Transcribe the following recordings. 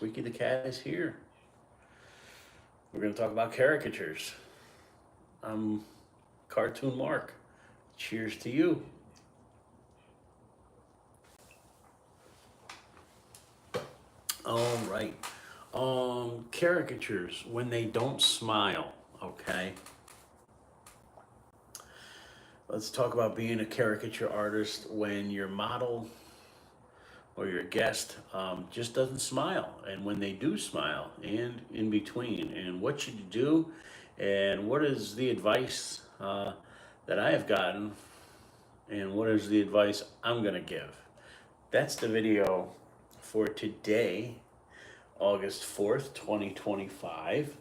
Squeaky the Cat is here. We're going to talk about caricatures. I'm Cartoon Mark. Cheers to you. All right. Caricatures, when they don't smile, okay? Let's talk about being a caricature artist when your model or your guest just doesn't smile, and when they do smile, and in between, and what should you do, and what is the advice that I have gotten, and what is the advice I'm going to give. That's the video for today, August 4th, 2025.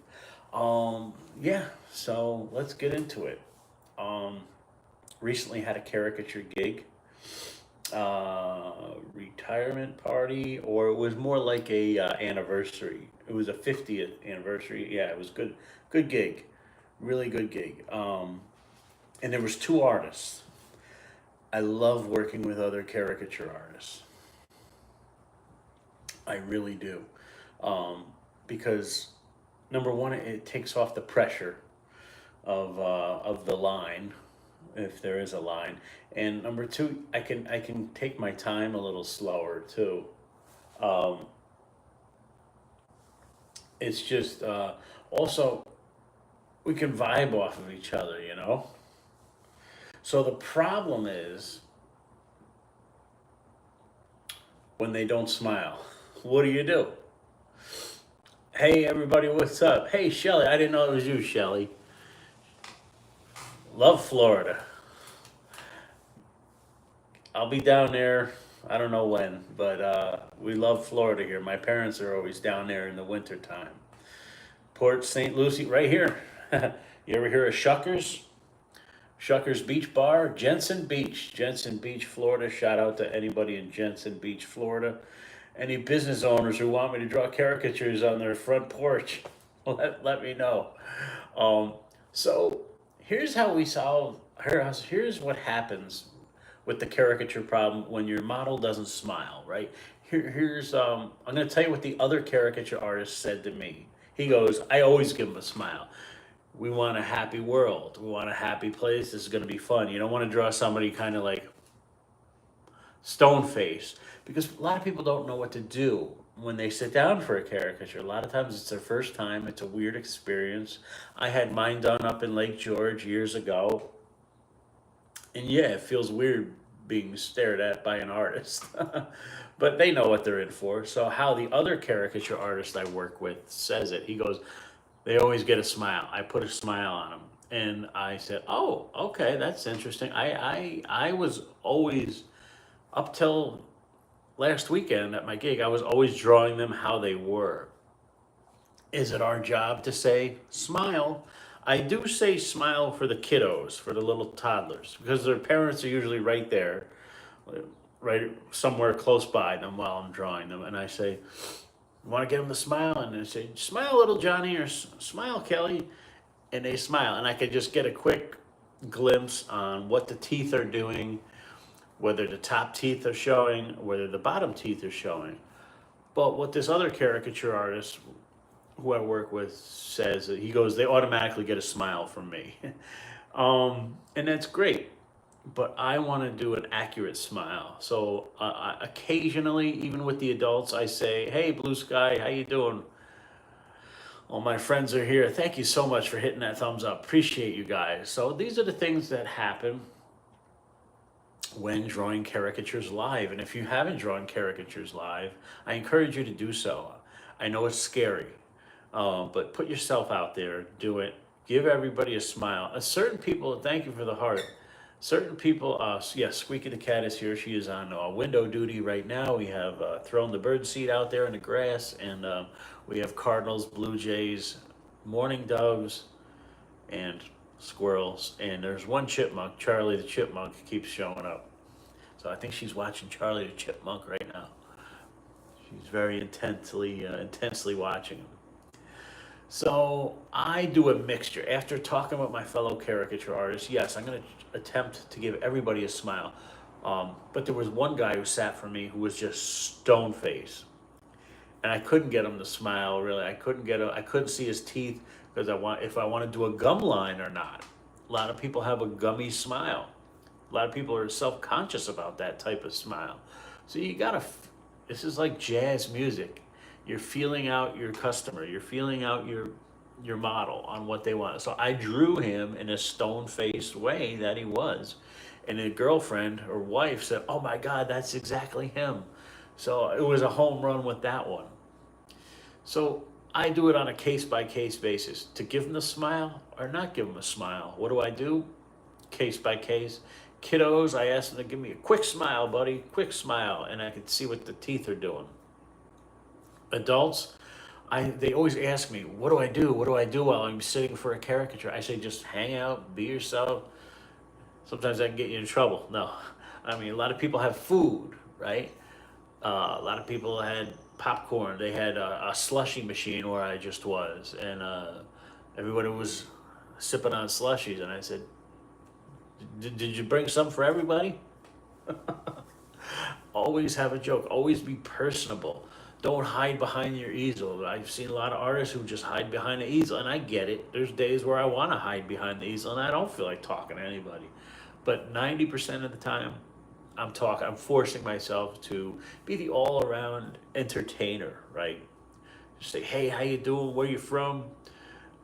Yeah, so let's get into it. Recently had a caricature gig, retirement party, or it was more like a anniversary. It was a 50th anniversary. Yeah, it was good gig, really good gig. And there was two artists. I love working with other caricature artists. I really do, because number one, it takes off the pressure of the line, if there is a line, and number two, I can take my time a little slower too. Um, it's just also we can vibe off of each other, you know. So the problem is when they don't smile. What do you do? Hey everybody, what's up? Hey Shelly, I didn't know it was you, Shelly. Love Florida. I'll be down there. I don't know when, but we love Florida here. My parents are always down there in the winter time. Port St. Lucie, right here. You ever hear of Shuckers? Shuckers Beach Bar, Jensen Beach, Florida. Shout out to anybody in Jensen Beach, Florida. Any business owners who want me to draw caricatures on their front porch, let me know. So here's how we solve. Here's what happens with the caricature problem when your model doesn't smile. Right here's I'm going to tell you what the other caricature artist said to me. He goes, "I always give them a smile. We want a happy world. We want a happy place. This is going to be fun. You don't want to draw somebody kind of like stone face, because a lot of people don't know what to do when they sit down for a caricature. A lot of times it's their first time. It's a weird experience. I had mine done up in Lake George years ago, and yeah, it feels weird being stared at by an artist. But they know what they're in for. So how the other caricature artist I work with says it, he goes, they always get a smile. I put a smile on them. And I said, oh, okay, that's interesting. I was always, up till last weekend at my gig, I was always drawing them how they were. Is it our job to say smile? I do say smile for the kiddos, for the little toddlers, because their parents are usually right there, right somewhere close by them while I'm drawing them. And I say, you want to get them to smile? And they say, smile, little Johnny, or smile, Kelly. And they smile. And I could just get a quick glimpse on what the teeth are doing, whether the top teeth are showing, whether the bottom teeth are showing. But what this other caricature artist who I work with says, that he goes, they automatically get a smile from me. And that's great. But I want to do an accurate smile. So occasionally, even with the adults, I say, hey, Blue Sky, how you doing? All my friends are here. Thank you so much for hitting that thumbs up. Appreciate you guys. So these are the things that happen when drawing caricatures live. And if you haven't drawn caricatures live, I encourage you to do so. I know it's scary, but put yourself out there, do it. Give everybody a smile. Certain people, thank you for the heart. Certain people, yes, Squeaky the Cat is here. She is on window duty right now. We have thrown the bird seed out there in the grass, and we have cardinals, blue jays, mourning doves, and squirrels. And there's one chipmunk, Charlie the chipmunk, keeps showing up. So I think she's watching Charlie the chipmunk right now. She's very intensely watching him. So I do a mixture. After talking with my fellow caricature artists, yes, I'm going to attempt to give everybody a smile. But there was one guy who sat for me who was just stone face. and I couldn't get him to smile. Really, I couldn't see his teeth because if I want to do a gum line or not. A lot of people have a gummy smile. A lot of people are self-conscious about that type of smile. So you gotta. This is like jazz music. You're feeling out your customer. You're feeling out your model on what they want. So I drew him in a stone-faced way that he was, and a girlfriend or wife said, "Oh my God, that's exactly him." So it was a home run with that one. So I do it on a case by case basis to give them a smile or not give them a smile. What do I do? Case by case. Kiddos, I ask them to give me a quick smile, buddy, quick smile, and I can see what the teeth are doing. Adults, they always ask me, what do I do? What do I do while I'm sitting for a caricature? I say, just hang out, be yourself. Sometimes I can get you in trouble. No, I mean, a lot of people have food, right? A lot of people had popcorn. They had a slushy machine where I just was, and everybody was sipping on slushies. And I said, did you bring some for everybody? Always have a joke. Always be personable. Don't hide behind your easel. I've seen a lot of artists who just hide behind the easel, and I get it. There's days where I want to hide behind the easel, and I don't feel like talking to anybody. But 90% of the time, I'm forcing myself to be the all-around entertainer, right? Just say, hey, how you doing? Where you from?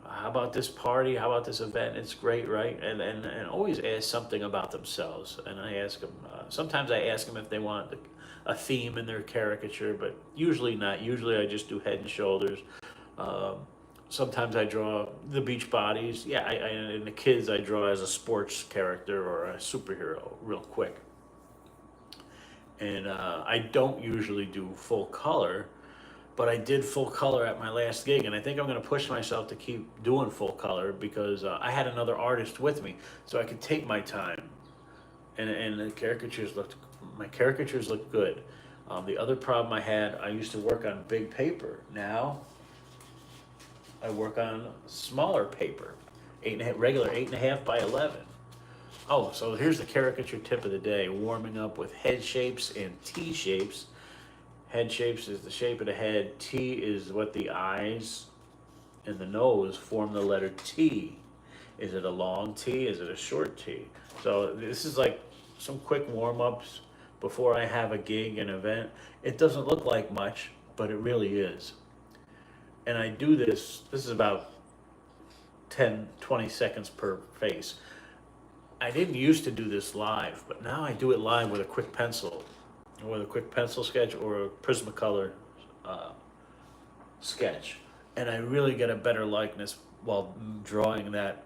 How about this party? How about this event? It's great, right? And always ask something about themselves. And I ask them, sometimes I ask them if they want a theme in their caricature, but usually not. Usually I just do head and shoulders. Um, Sometimes I draw the beach bodies. Yeah, and the kids I draw as a sports character or a superhero real quick. And I don't usually do full color, but I did full color at my last gig, and I think I'm going to push myself to keep doing full color because I had another artist with me, so I could take my time. And my caricatures looked good. The other problem I had, I used to work on big paper. Now I work on smaller paper, regular 8.5 by 11. Oh, so here's the caricature tip of the day: warming up with head shapes and T shapes. Head shapes is the shape of the head. T is what the eyes and the nose form the letter T. Is it a long T? Is it a short T? So this is like some quick warm-ups before I have a gig, an event. It doesn't look like much, but it really is. And I do this is about 10, 20 seconds per face. I didn't used to do this live, but now I do it live with a quick pencil, or with a quick pencil sketch or a Prismacolor uh, sketch. And I really get a better likeness while drawing that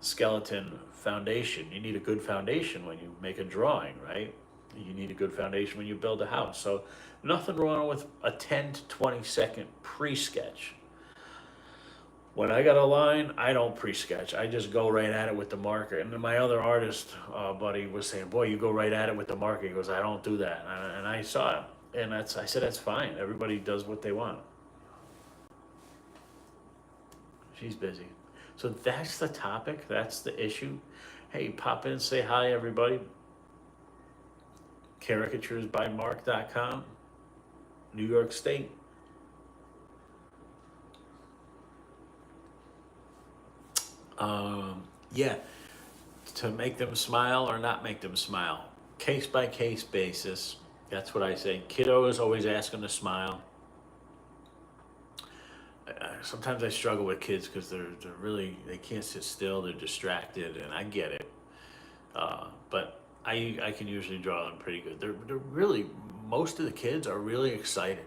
skeleton foundation. You need a good foundation when you make a drawing, right? You need a good foundation when you build a house. So nothing wrong with a 10 to 20-second pre-sketch. When I got a line, I don't pre-sketch. I just go right at it with the marker. And then my other artist buddy was saying, "Boy, you go right at it with the marker." He goes, "I don't do that." And I saw it, and I said, "That's fine. Everybody does what they want." She's busy. So that's the topic. That's the issue. Hey, pop in, say hi, everybody. Caricaturesbymark.com, New York State. Yeah, to make them smile or not make them smile. Case by case basis. That's what I say. Kiddos, always ask them to smile. Sometimes I struggle with kids because they're really, they can't sit still, they're distracted, and I get it. But I can usually draw them pretty good. They're really, most of the kids are really excited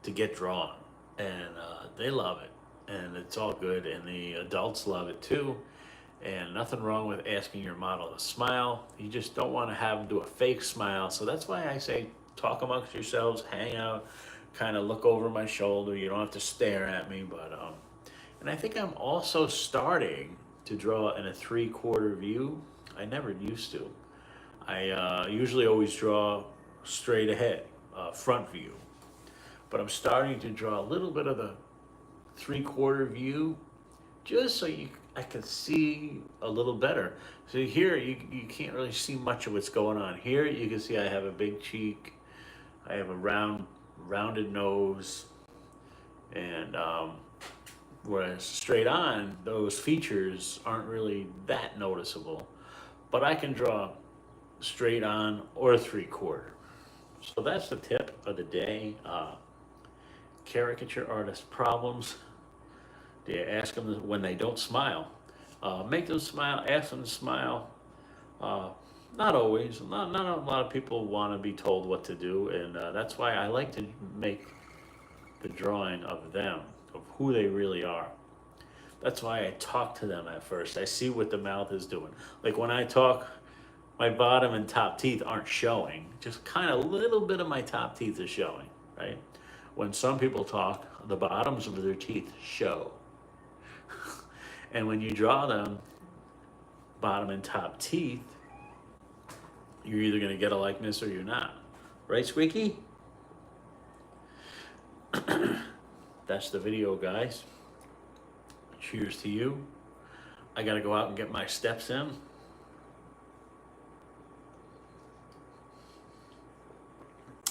to get drawn, and they love it, and it's all good, and the adults love it too. And nothing wrong with asking your model to smile. You just don't want to have them do a fake smile. So that's why I say talk amongst yourselves, hang out, kind of look over my shoulder. You don't have to stare at me, but and I think I'm also starting to draw in a 3/4 view. I never used to. I usually always draw straight ahead, front view, but I'm starting to draw a little bit of the 3/4 view, just so I can see a little better. So here you can't really see much of what's going on. Here you can see I have a big cheek, I have a round rounded nose, and whereas straight on, those features aren't really that noticeable. But I can draw straight on or 3/4. So that's the tip of the day. Caricature artist problems. They ask them when they don't smile. Make them smile, ask them to smile. Uh, Not always. Not a lot of people want to be told what to do, and that's why I like to make the drawing of them, of who they really are. That's why I talk to them at first. I see what the mouth is doing. Like when I talk, my bottom and top teeth aren't showing. Just kind of a little bit of my top teeth is showing, right? When some people talk, the bottoms of their teeth show. And when you draw them, bottom and top teeth, you're either going to get a likeness or you're not. Right, Squeaky? That's the video, guys. Cheers to you. I got to go out and get my steps in.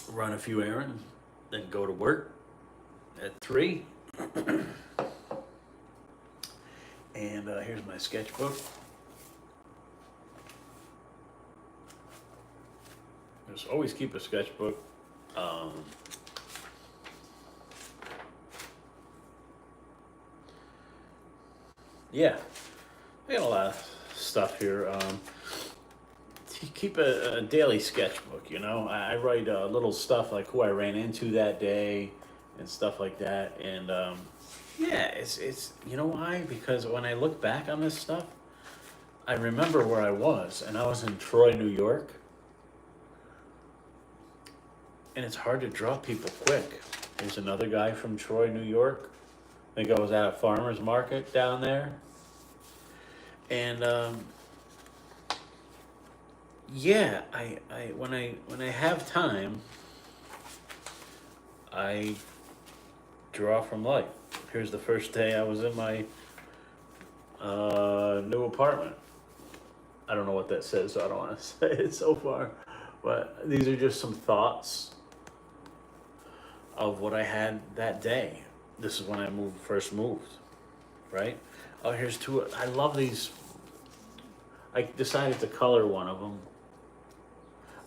Run a few errands, then go to work at 3. And here's my sketchbook. Just always keep a sketchbook. Yeah, I got a lot of stuff here. Keep a daily sketchbook, you know. I write little stuff like who I ran into that day and stuff like that. And yeah, it's you know why? Because when I look back on this stuff, I remember where I was, and I was in Troy, New York. And it's hard to draw people quick. There's another guy from Troy, New York. I think I was at a farmer's market down there. And yeah, I when I have time, I draw from life. Here's the first day I was in my new apartment. I don't know what that says, so I don't want to say it so far. But these are just some thoughts of what I had that day. This is when I first moved, right? Oh, here's two. I love these. I decided to color one of them.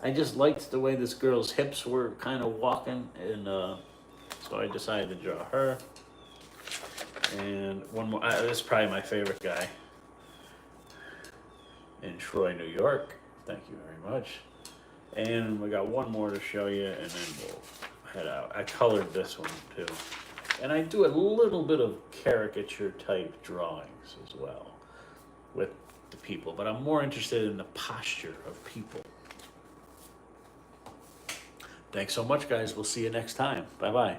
I just liked the way this girl's hips were kind of walking, and so I decided to draw her. And one more. This is probably my favorite guy in Troy, New York. Thank you very much. And we got one more to show you, and then we'll head out. I colored this one too. And I do a little bit of caricature type drawings as well with the people, but I'm more interested in the posture of people. Thanks so much, guys. We'll see you next time. Bye-bye.